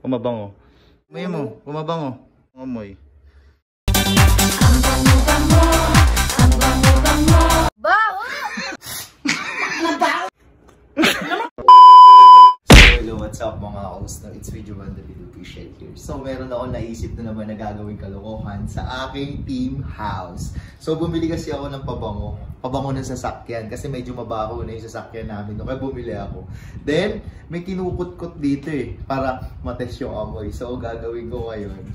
Kumabango. Amoy mo. Kumabango. Amoy. Baho! Hello, what's up mga kausno? It's Video Banda Video Appreciate here. So, meron ako naisip na naman na gagawing kalokohan sa aking team house. So, bumili kasi ako ng pabango. Pabango ng sasakyan kasi medyo mabaho na yung sasakyan namin. Kaya bumili ako. Then, may kinukut-kut dito para matest yung amoy. So, gagawin ko ngayon.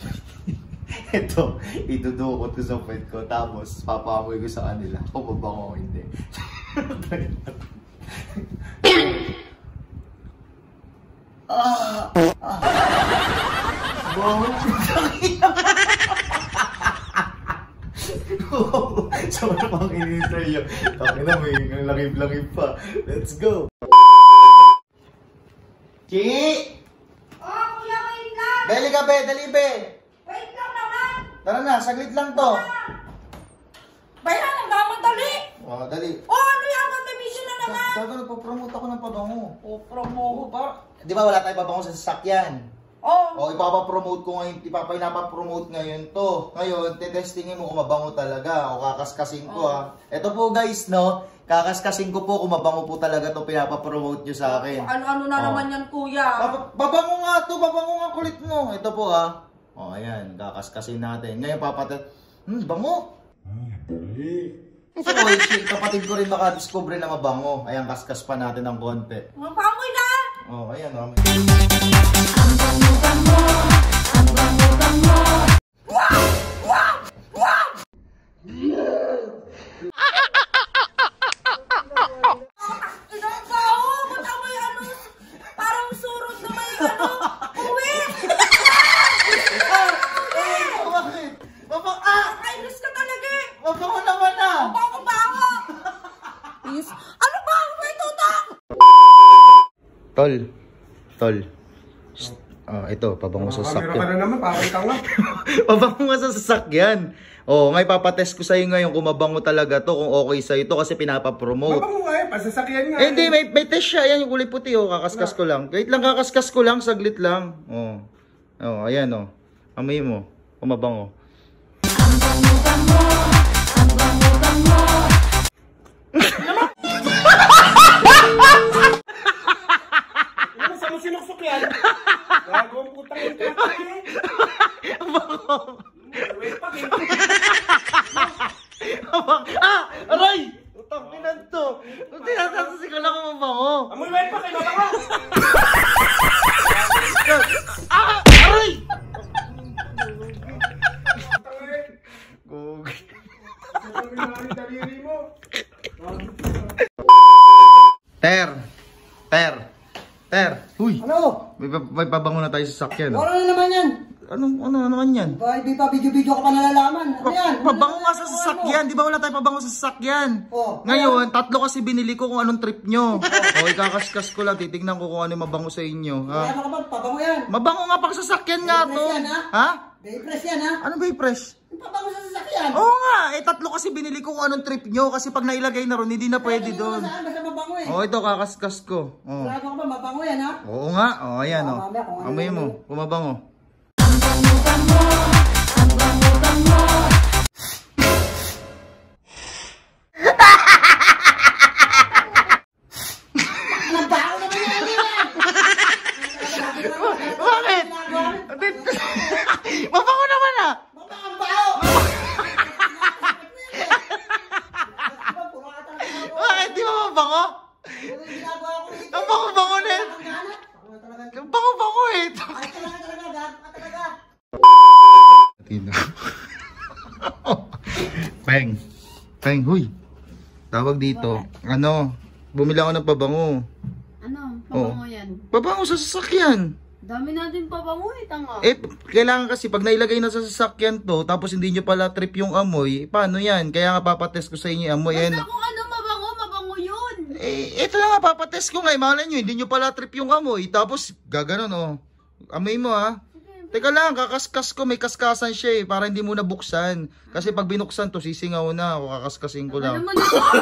Ito, idudukot ko sa pet ko. Tapos, papamoy ko sa kanila. Kung mabango o hindi. Wow! So, ano pang inisay yun? Taki na, may langib-langib pa. Let's go! Chi! Oh, kuya, wait lang! Dali ka, be! Dali, be! Wait lang naman! Tara na, saglit lang to. Bayan, ang mamadali! Oh, dali. Oh, ano yan? Mag-mission na naman! Gago, nagpo-promote ako ng pabango. Oh, promo. Di ba wala tayong pabango sa sasakyan? Oh! O, ipapapromote ko ngayon, ipapapromote ngayon to. Ngayon, tetestingin mo kung mabango talaga o kakaskasin ko ha. Ito po guys, no? Kakaskasin ko po kung mabango po talaga to pinapapromote nyo sa akin. Ano na naman yan, kuya? Babango nga to, babango nga kulit mo. Ito po ha. O, ayan, kakaskasin natin. Ngayon, bango. So, kapatid ko rin makadiscover na mabango. Ayan, kaskas pa natin ng konti. Mapamoy na! O, ayan o. Tol. Ito, pabango sa sasakyan. Kamera ka na naman, parang tanga. Pabango nga sa sasakyan. Ngayon papatest ko sa'yo ngayon kung mabango talaga to, kung okay sa'yo to kasi pinapapromote. Mabango nga pasasakyan nga. Hindi, may test siya. Ayan yung kulay puti, kakaskas ko lang. Wait lang, kakaskas ko lang, saglit lang. Ayan amoy mo, kung mabango. Sinuksok yan. Gagawang putang yung kaki. Mabango. Wait pa, Aray! Utang pinan to. Tinatasi ko lang kung mabango. Amoy, wait pa, kayo mabango. Aray! Gugi. Daliri mo. Huy! Ano? May pabango na tayo sa sakyan. Ano na naman yan? Ano naman yan? Hindi pa video-video ko pa nalalaman. Ano yan? Pabango nga sa sasakyan. Di ba wala tayong pabango sa sasakyan? Ngayon, 3 kasi binili ko kung anong trip nyo. Ikakaskas ko lang. Titignan ko kung ano yung mabango sa inyo. Kaya mo ka ba? Pabango yan. Mabango nga pang sasakyan nga to. Ha? Day-press yan ha? Ano ba yung fresh? Pabango sa sasakyan. Oo nga. 3 kasi binili ko kung anong trip nyo. Kasi pag nailagay na ron, hindi na pwede doon. Basta mabango eh. Ito kakaskas ko. Kaya mo ka ba? Mabango yan ha? Oo nga. Ayan amoy mo. Kumabango. Bakit? Mabango naman ah! Bakit? Di ba mabango? Ang bango-bango na yan! Ang bango-bango eh! Peng, huy! Tawag dito. Bumili ako ng pabango. Ano? Pabango yan? Pabango sa sasakyan. Dami natin pabango tanga. Kailangan kasi pag nailagay na sa sasakyan to, tapos hindi nyo pala trip yung amoy, paano yan? Kaya nga papatest ko sa inyo yung amoy. Basta kung ano mabango yun. Ito lang nga, papatest ko nga. Malay nyo, hindi nyo pala trip yung amoy. Tapos, gaganon amoy mo ha. Teka lang, kakaskas ko. May kaskasan siya para hindi mo nabuksan. Kasi pag binuksan to, sisingaw na. O kakaskasin ko lang.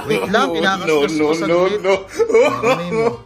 Wait lang, pinakaskas ko saglit. Amoy mo.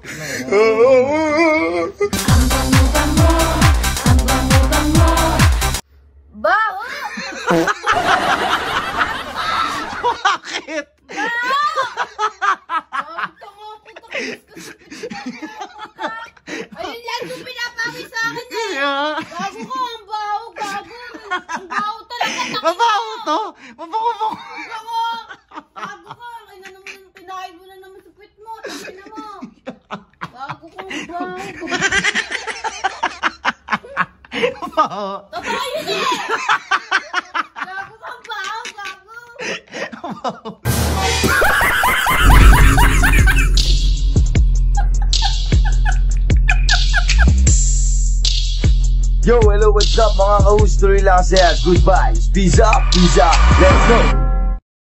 Baho. Totoo yun eh! Gago ka ba? Gago! Yo, hello, what's up mga ka-host? Tuloy lang saya. Goodbye. Peace up, let's go.